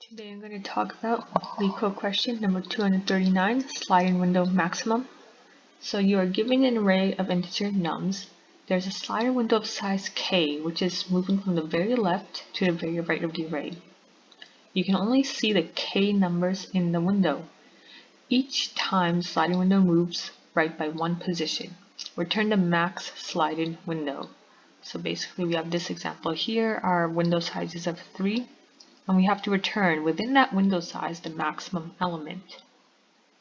Today I'm going to talk about LeetCode question number 239, sliding window maximum. So you are given an array of integer nums. There's a sliding window of size k, which is moving from the very left to the very right of the array. You can only see the k numbers in the window. Each time the sliding window moves right by one position. Return the max sliding window. So basically we have this example here. Our window size is of 3. And we have to return within that window size the maximum element.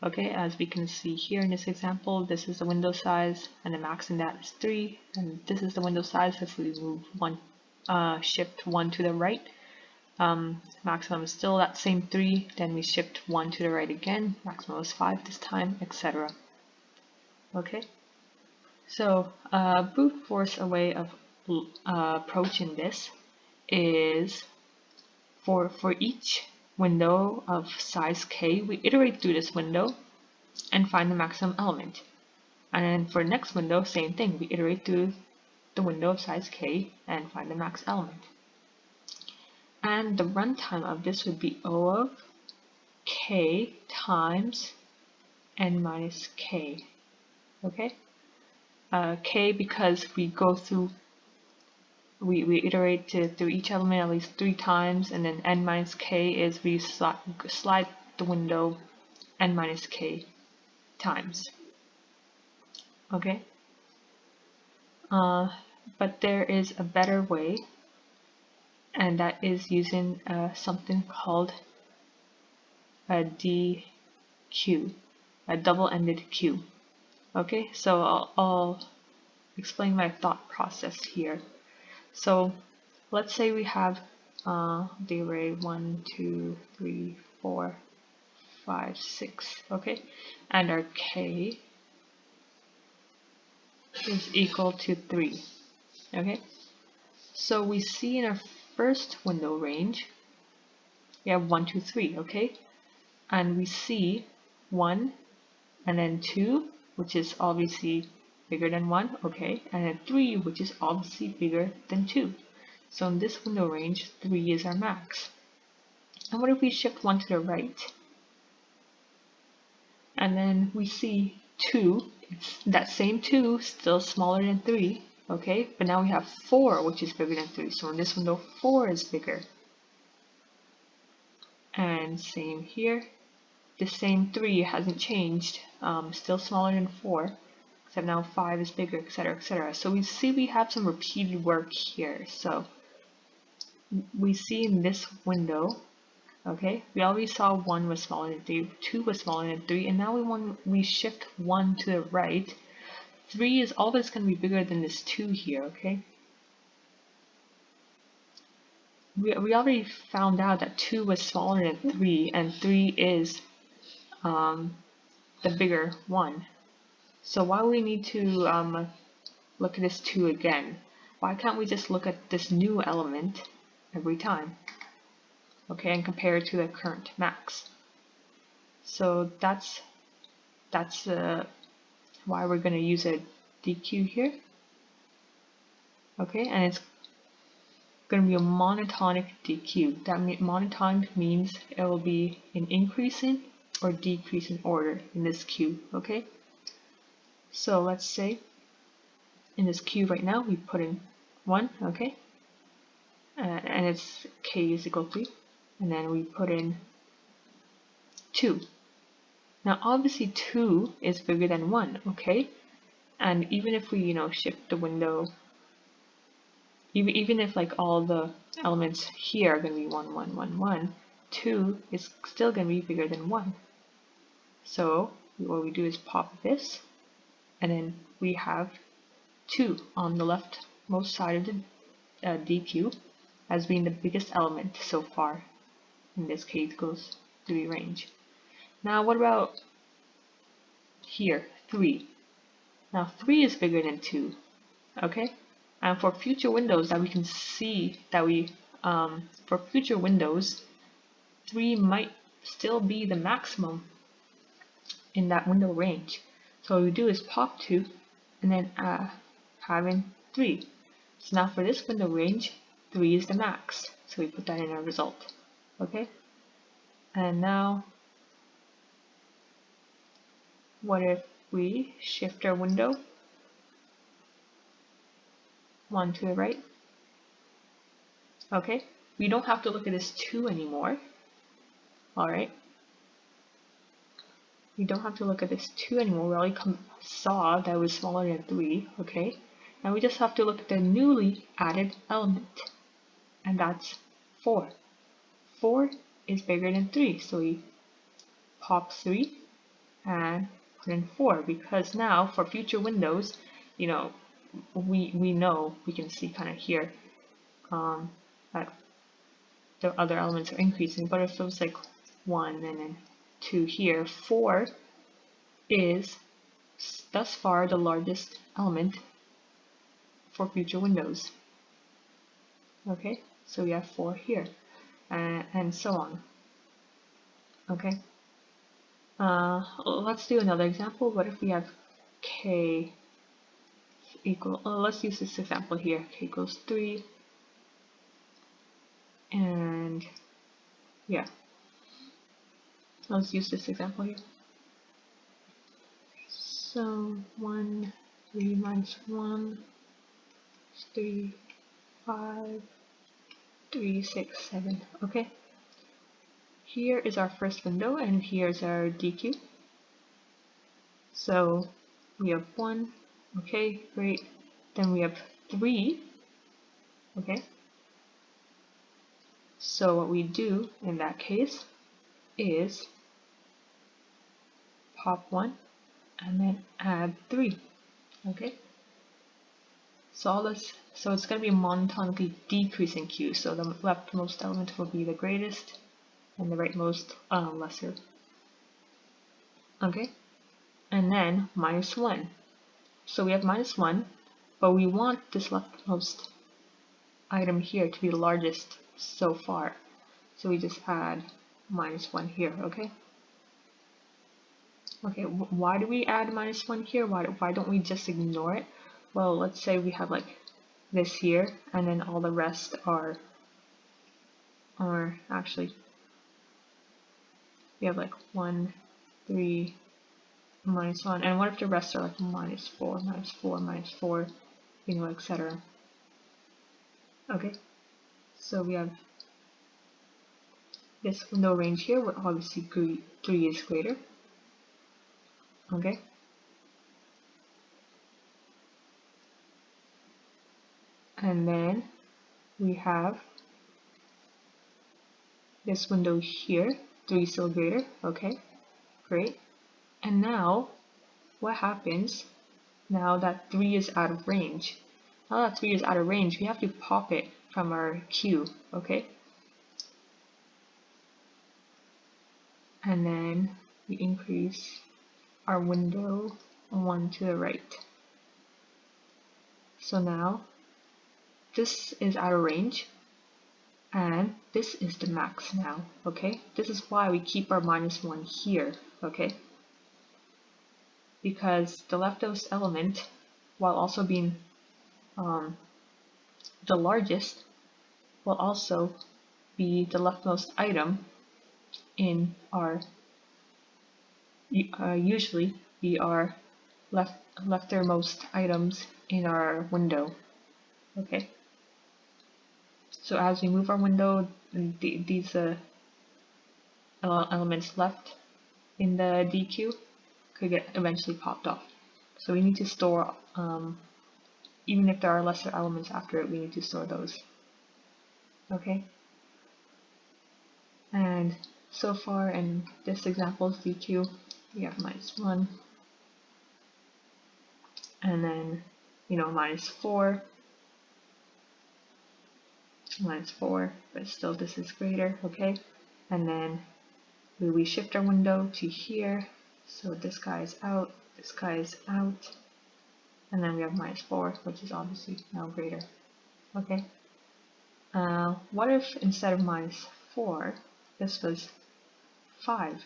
Okay, as we can see here in this example, this is the window size and the max in that is 3, and this is the window size. If we move one, shift 1 to the right, maximum is still that same 3, then we shift 1 to the right again, maximum is 5 this time, etc. Okay, so brute force a way of approaching this is for each window of size k, we iterate through this window and find the maximum element. And then for the next window, same thing, we iterate through the window of size k and find the max element. And the runtime of this would be O of k times n minus k. Okay? K because we go through we iterate through each element at least 3 times, and then n minus k is we slide the window n minus k times. Okay? But there is a better way, and that is using something called a DQ, a double-ended queue. Okay, so I'll explain my thought process here. So let's say we have the array 1, 2, 3, 4, 5, 6, okay? And our k is equal to 3, okay? So we see in our first window range, we have 1, 2, 3, okay? And we see 1 and then 2, which is obviously bigger than 1, okay? And then 3, which is obviously bigger than 2. So in this window range, 3 is our max. And what if we shift 1 to the right? And then we see 2, it's that same 2, still smaller than 3, okay? But now we have 4, which is bigger than 3. So in this window, 4 is bigger. And same here. The same 3 hasn't changed, still smaller than 4. Except now 5 is bigger, etc., etc. So we see we have some repeated work here. So we see in this window, okay, we already saw 1 was smaller than 3, 2 was smaller than 3, and now we shift 1 to the right. 3 is always going to be bigger than this 2 here, okay? We already found out that 2 was smaller than 3, and 3 is the bigger one. So why do we need to look at this 2 again? Why can't we just look at this new element every time? Okay, and compare it to the current max. So that's why we're going to use a DQ here. Okay, and it's going to be a monotonic DQ. That monotonic means it will be in increasing or decreasing order in this queue. Okay, so let's say in this queue right now we put in 1, okay, and it's k is equal to 3, and then we put in 2. Now obviously 2 is bigger than 1, okay, and even if we shift the window, even if like all the elements here are going to be 1, 1, 1, 1, 2 is still going to be bigger than 1. So what we do is pop this, and then we have 2 on the leftmost side of the DQ as being the biggest element so far. In this case, goes through the range. Now what about here, 3? Now 3 is bigger than 2, okay? And for future windows that we can see that for future windows, 3 might still be the maximum in that window range. So what we do is pop 2 and then having 3. So now for this window range, 3 is the max. So we put that in our result. Okay? And now, what if we shift our window one to the right? Okay, we don't have to look at this 2 anymore. Alright, we don't have to look at this 2 anymore. We already saw that it was smaller than 3. Okay, now we just have to look at the newly added element, and that's 4. 4 is bigger than 3, so we pop 3 and put in 4, because now for future windows, you know, we know, we can see kind of here that the other elements are increasing, but if it was like 1 and then 2 here, 4 is thus far the largest element for future windows. Okay, so we have 4 here, and so on. Okay, let's do another example. What if we have k equal, let's use this example here, k equals 3, and yeah, let's use this example here. So 1, 3 minus 1 is 3, 5, 3, 6, 7. Okay, here is our first window, and here's our DQ. So we have 1, okay, great. Then we have 3, okay. So what we do in that case is pop 1 and then add 3, okay. So it's going to be a monotonically decreasing queue. So the leftmost element will be the greatest, and the rightmost lesser. Okay, and then minus 1. So we have minus 1, but we want this leftmost item here to be the largest so far. So we just add minus 1 here, okay? Okay, why do we add minus 1 here? Why don't we just ignore it? Well, let's say we have like this here, and then all the rest are actually, we have like 1, 3, minus 1, and what if the rest are like minus 4, minus 4, minus 4, you know, etc. Okay, so we have this window range here where obviously 3 is greater. Okay, and then we have this window here, 3 is still greater. Okay, great. And now what happens now that 3 is out of range? Now that 3 is out of range, we have to pop it from our queue, okay? And then we increase our window 1 to the right. So now this is out of range, and this is the max now, okay? This is why we keep our minus 1 here, okay? Because the leftmost element, while also being the largest, will also be the leftmost item in our, usually be our leftermost items in our window, okay? So as we move our window, these elements left in the DQ could get eventually popped off. So we need to store, even if there are lesser elements after it, we need to store those. Okay? And so far in this example's DQ, we have minus 1, and then, you know, minus 4, but still this is greater, okay? And then we shift our window to here, so this guy is out, this guy is out, and then we have minus 4, which is obviously now greater, okay? What if instead of minus 4, this was 5?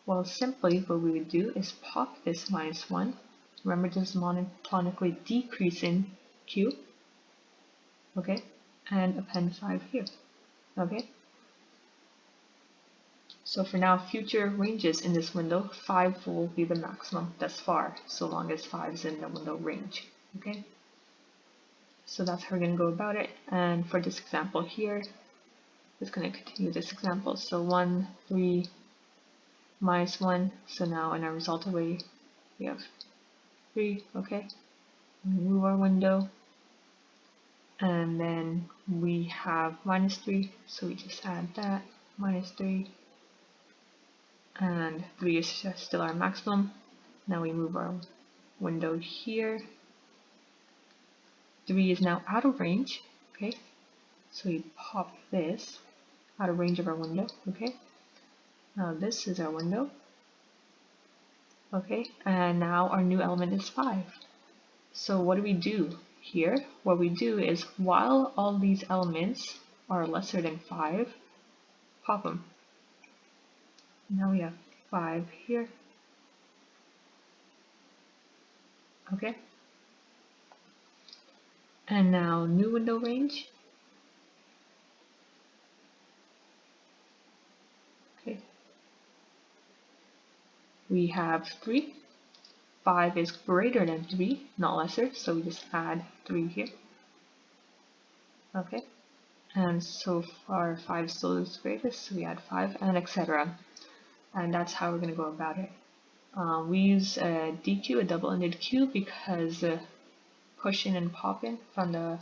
Well, simply what we would do is pop this minus 1. Remember, this is monotonically decreasing Q, okay? And append 5 here, okay? So for now, future ranges in this window, 5 will be the maximum thus far, so long as 5 is in the window range. Okay. So that's how we're going to go about it. And for this example here, it's going to continue this example. So 1, 3, minus 1. So now in our result array, we have 3. Okay. Move our window. And then we have minus 3. So we just add that. Minus 3. And 3 is still our maximum. Now we move our window here. 3 is now out of range. Okay. So we pop this out of range of our window. Okay. Now this is our window. Okay. And now our new element is 5. So what do we do here? What we do is while all these elements are lesser than 5, pop them. Now we have 5 here. Okay. And now new window range. Okay. We have 3. 5 is greater than 3, not lesser, so we just add 3 here. Okay. And so far 5 still is greatest, so we add 5, and etc. And that's how we're going to go about it. We use a DQ, a double-ended queue, because push in and pop in from the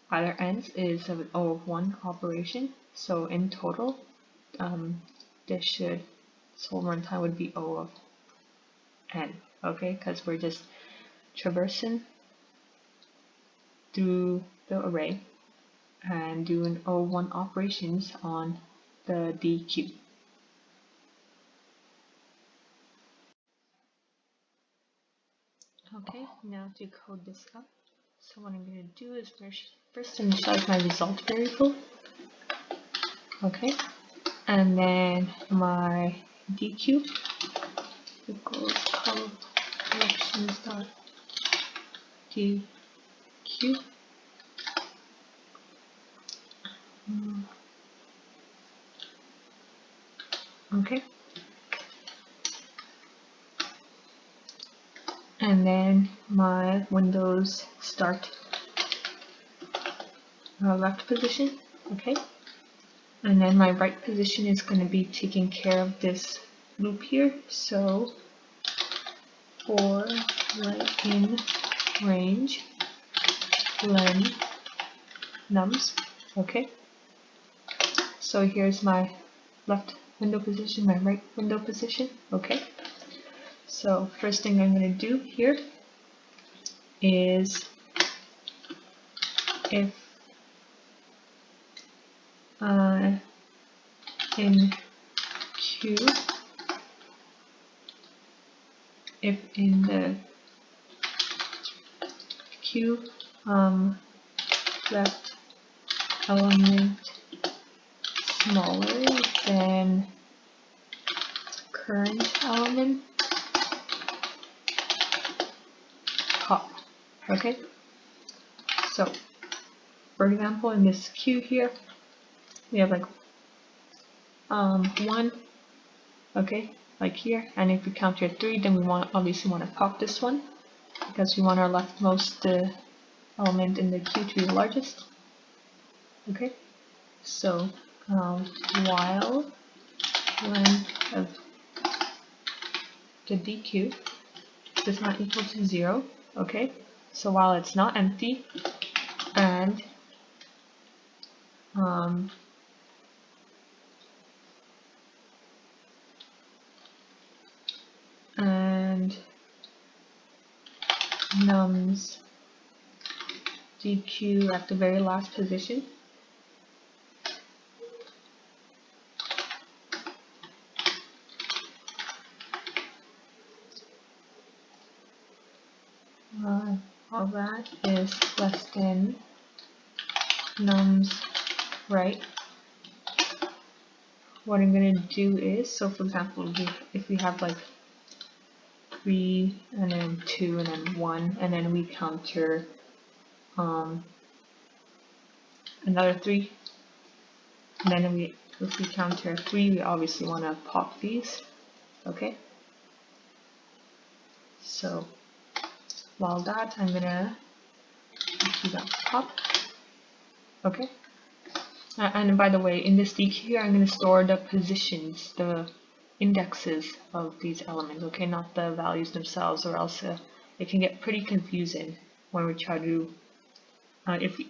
either ends is an O of 1 operation. So in total, this whole runtime would be O of n. Okay, because we're just traversing through the array and doing O1 operations on the DQ. Okay, now to code this up. So what I'm going to do is first initialize my result variable. Okay, and then my DQ equals collections.DQ. Okay. And then my Windows start left position. Okay. And then my right position is going to be taking care of this loop here. So for right in range len nums. Okay. So here's my left window position, my right window position. Okay. So first thing I'm going to do here is if in queue, if in the queue left element smaller than current element, pop. Okay, so for example, in this queue here, we have like 1, okay, like here, and if we count here 3, then we obviously want to pop this one because we want our leftmost element in the queue to be the largest. Okay, so while length of the DQ does not equal to 0, okay, so while it's not empty and nums DQ at the very last position, all that is less than nums right. What I'm going to do is, so for example, if we have like 3 and then 2 and then 1 and then we counter another 3 and then we if we counter 3, we obviously want to pop these. Okay, so while that, I'm gonna do that pop. Okay, and by the way, in this DQ here, I'm gonna store the positions, the indexes of these elements. Okay, not the values themselves, or else it can get pretty confusing when we try to,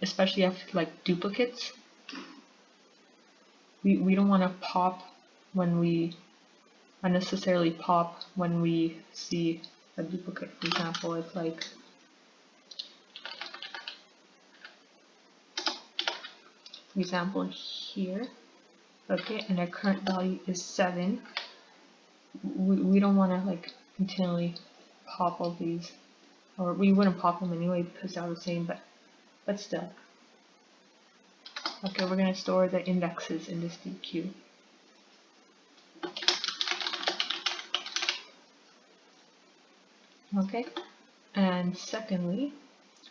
especially if like duplicates. We don't want to pop when we unnecessarily pop when we see a duplicate. For example, if like here, okay, and our current value is 7, we don't want to like continually pop all these, or we wouldn't pop them anyway because they're the same, but still. Okay, we're going to store the indexes in this DQ. Okay, and secondly,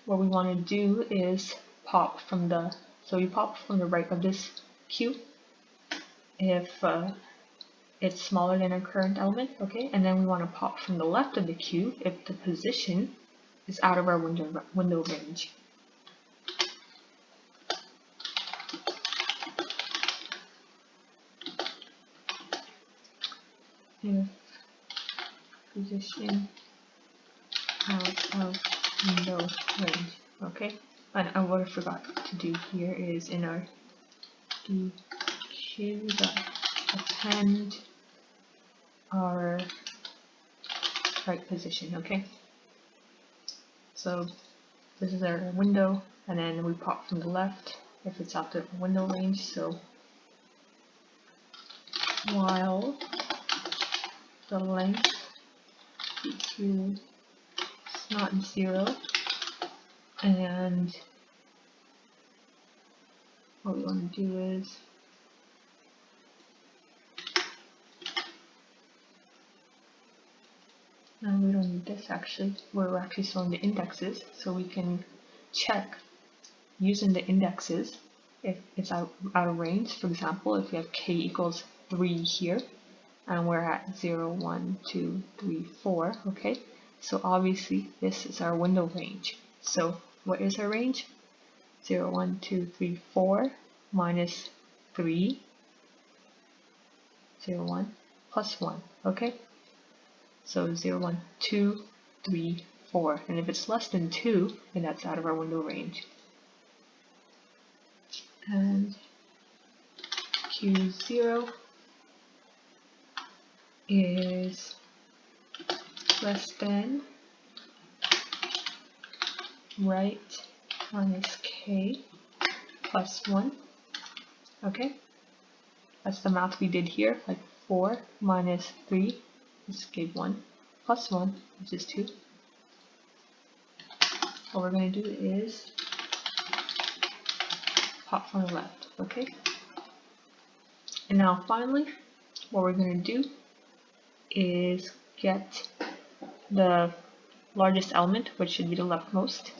what we want to do is pop from the, so we pop from the right of this queue if it's smaller than our current element, okay, and then we want to pop from the left of the queue if the position is out of our window range. If position out of window range, okay, and what I forgot to do here is in our DQ append our right position, okay. So this is our window, and then we pop from the left if it's out of the window range. So while the length DQ is not 0, and what we want to do is we don't need this actually, we're actually storing the indexes, so we can check using the indexes if it's out of range. For example, if we have k equals 3 here, and we're at 0, 1, 2, 3, 4, okay? So obviously this is our window range. So what is our range? 0, 1, 2, 3, 4 minus 3, 0, 1, plus 1, okay? So 0, 1, 2, 3, 4. And if it's less than 2, then that's out of our window range. And Q0 is less than right minus k plus 1. Okay, that's the math we did here, like 4 minus 3, this gave 1, plus 1, which is 2. What we're going to do is pop from the left, okay? And now finally, what we're going to do is get the largest element, which should be the leftmost,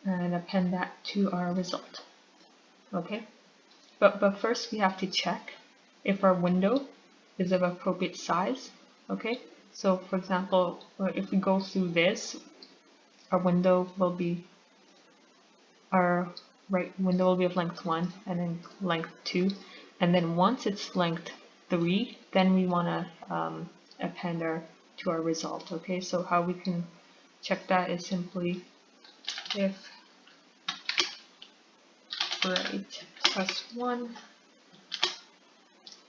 and append that to our result, okay? But first we have to check if our window is of appropriate size, okay? So for example, if we go through this, our window will be, our right window will be of length 1 and then length 2, and then once it's length 3, then we want to append to our result, okay? So how we can check that is simply if right plus 1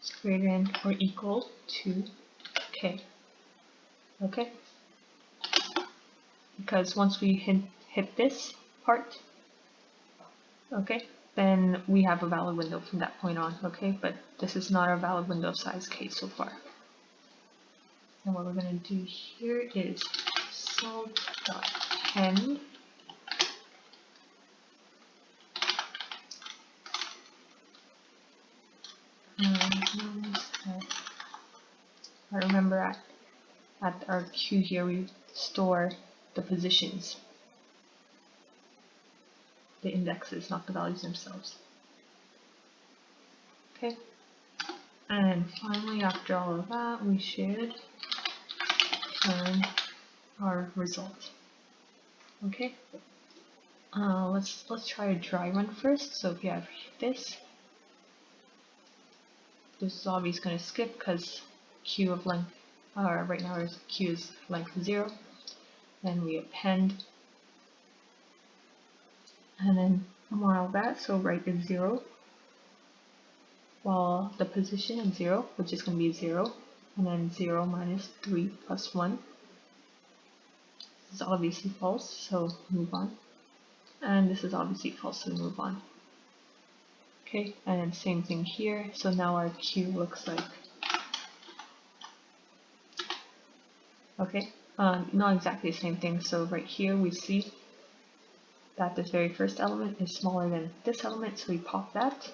is greater than or equal to k, okay? Because once we hit this part, okay, then we have a valid window from that point on, okay? But this is not a valid window of size k so far. And what we're going to do here is result.append I remember at our queue here we store the positions, the indexes, not the values themselves. Okay, and finally, after all of that, we should turn our result. Okay, let's try a dry run first. So if you have this is obviously going to skip because q of length, right now is q is length 0. Then we append, and then model that. So right is 0, while the position is 0, which is going to be 0, and then 0 minus 3 plus 1. This is obviously false, so move on. And this is obviously false, so move on. Okay, and then same thing here. So now our q looks like, okay, not exactly the same thing. So right here we see that this very first element is smaller than this element, so we pop that,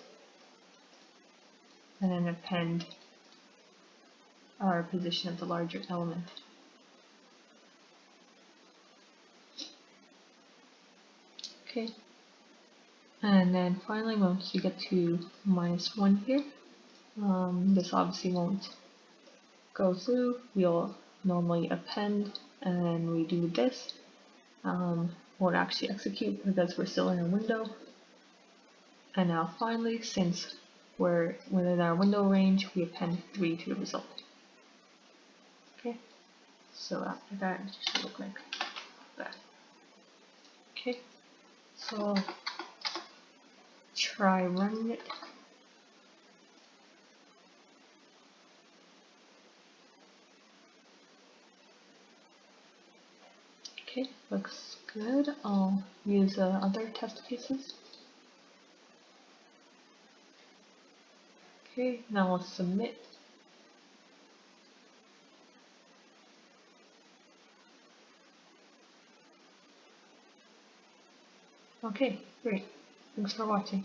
and then append our position of the larger element. Okay, and then finally once you get to -1 here, this obviously won't go through. We'll normally append, and then we do this. Won't actually execute because we're still in a window. And now finally, since we're within our window range, we append 3 to the result. Okay, so after that, it should look like that. Okay, so try running it. Okay, looks good. I'll use other test cases. Okay, now let's submit. Okay, great. Thanks for watching.